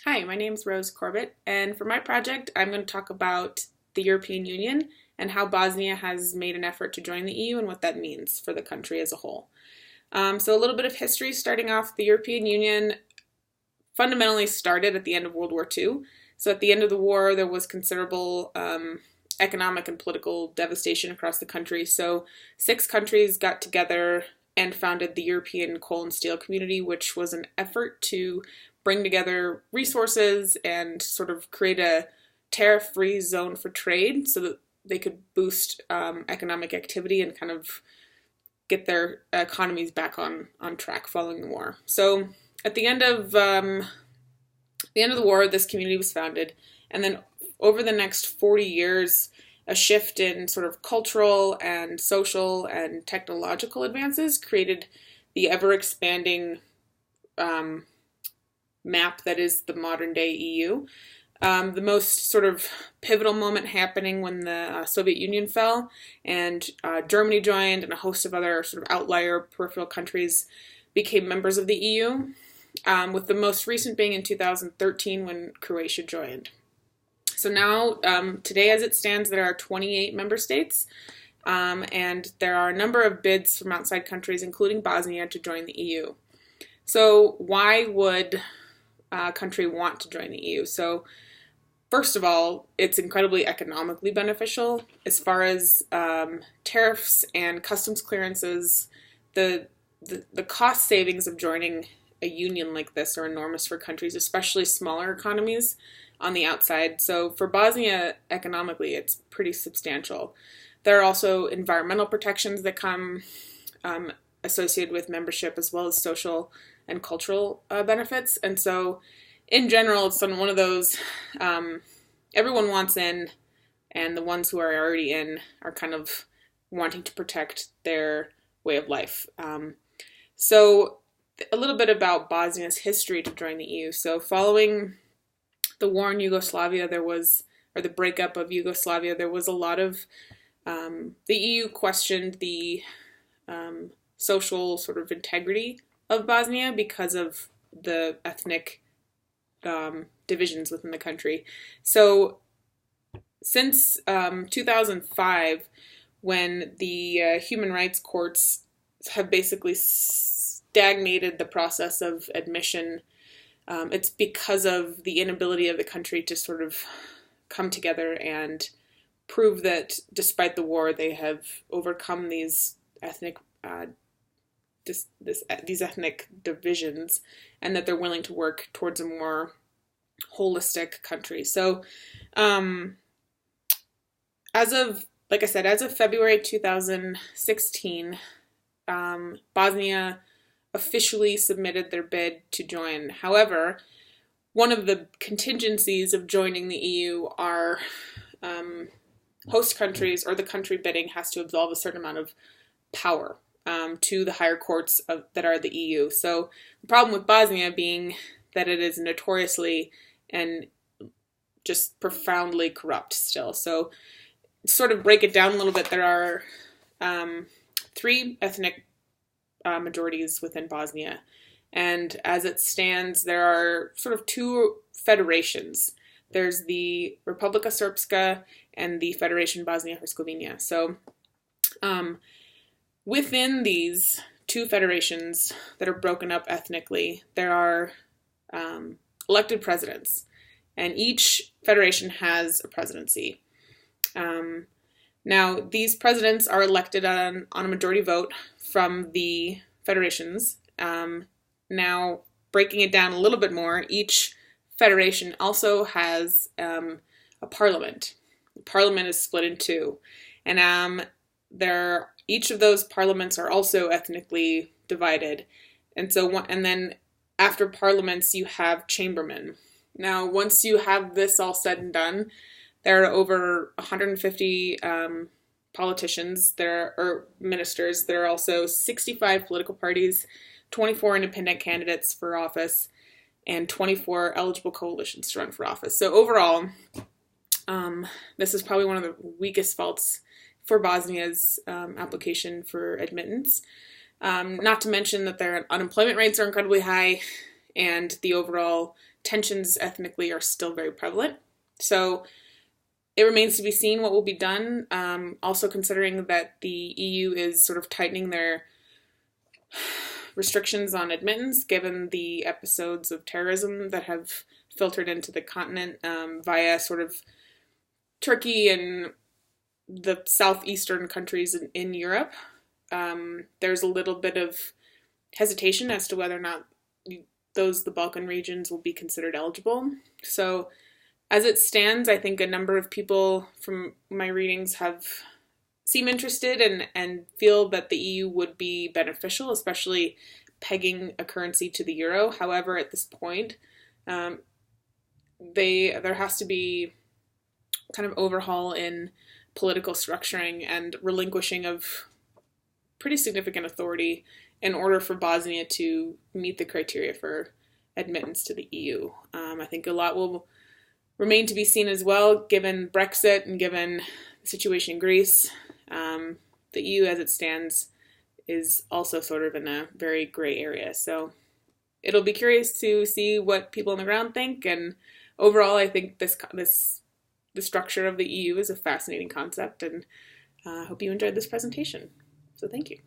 Hi, my name's Rose Corbett, and for my project, I'm going to talk about the European Union and how Bosnia has made an effort to join the EU and what that means for the country as a whole. So a little bit of history starting off, the European Union fundamentally started at the end of World War II. So at the end of the war, there was considerable economic and political devastation across the country. So 6 countries got together and founded the European Coal and Steel Community, which was an effort to bring together resources and sort of create a tariff-free zone for trade so that they could boost economic activity and kind of get their economies back on track following the war. So at the end of the war, this community was founded, and then over the next 40 years, a shift in sort of cultural and social and technological advances created the ever-expanding map that is the modern-day EU. The most sort of pivotal moment happening when the Soviet Union fell and Germany joined, and a host of other sort of outlier peripheral countries became members of the EU, with the most recent being in 2013 when Croatia joined. So now, today as it stands, there are 28 member states, and there are a number of bids from outside countries, including Bosnia, to join the EU. So why would a country want to join the EU? So first of all, it's incredibly economically beneficial. As far as tariffs and customs clearances, the cost savings of joining a union like this are enormous for countries, especially smaller economies on the outside. So for Bosnia, economically, it's pretty substantial. There are also environmental protections that come associated with membership, as well as social and cultural benefits. And so in general, it's one of those, everyone wants in, and the ones who are already in are kind of wanting to protect their way of life. So a little bit about Bosnia's history to join the EU. So following the war in Yugoslavia, or the breakup of Yugoslavia, there was a lot of, the EU questioned the social sort of integrity of Bosnia because of the ethnic divisions within the country. So since 2005, when the human rights courts have basically stagnated the process of admission, it's because of the inability of the country to sort of come together and prove that despite the war, they have overcome these ethnic these ethnic divisions, and that they're willing to work towards a more holistic country. So, like I said, as of February 2016, Bosnia officially submitted their bid to join. However, one of the contingencies of joining the EU are host countries, or the country bidding has to absolve a certain amount of power to the higher courts that are the EU. So the problem with Bosnia being that it is notoriously and just profoundly corrupt still. So sort of break it down a little bit, there are 3 ethnic majorities within Bosnia. And as it stands, there are sort of 2 federations. There's the Republika Srpska and the Federation Bosnia-Herzegovina. So within these 2 federations that are broken up ethnically, there are elected presidents, and each federation has a presidency. Now, these presidents are elected on a majority vote from the federations. Now, breaking it down a little bit more, each federation also has a parliament. The parliament is split in 2, and each of those parliaments are also ethnically divided. And so, and then after parliaments, you have chambermen. Now, once you have this all said and done, there are over 150 politicians, or ministers. There are also 65 political parties, 24 independent candidates for office, and 24 eligible coalitions to run for office. So overall, this is probably one of the weakest faults for Bosnia's application for admittance. Not to mention that their unemployment rates are incredibly high, and the overall tensions ethnically are still very prevalent. So it remains to be seen what will be done. Also considering that the EU is sort of tightening their restrictions on admittance, given the episodes of terrorism that have filtered into the continent via sort of Turkey and the southeastern countries in Europe. There's a little bit of hesitation as to whether or not the Balkan regions will be considered eligible. So as it stands, I think a number of people from my readings seem interested and feel that the EU would be beneficial, especially pegging a currency to the euro. However, at this point, there has to be kind of overhaul in political structuring and relinquishing of pretty significant authority in order for Bosnia to meet the criteria for admittance to the EU. I think a lot will remain to be seen as well, given Brexit and given the situation in Greece. The EU as it stands is also sort of in a very gray area. So it'll be curious to see what people on the ground think. And overall, I think the structure of the EU is a fascinating concept, and I hope you enjoyed this presentation. So thank you.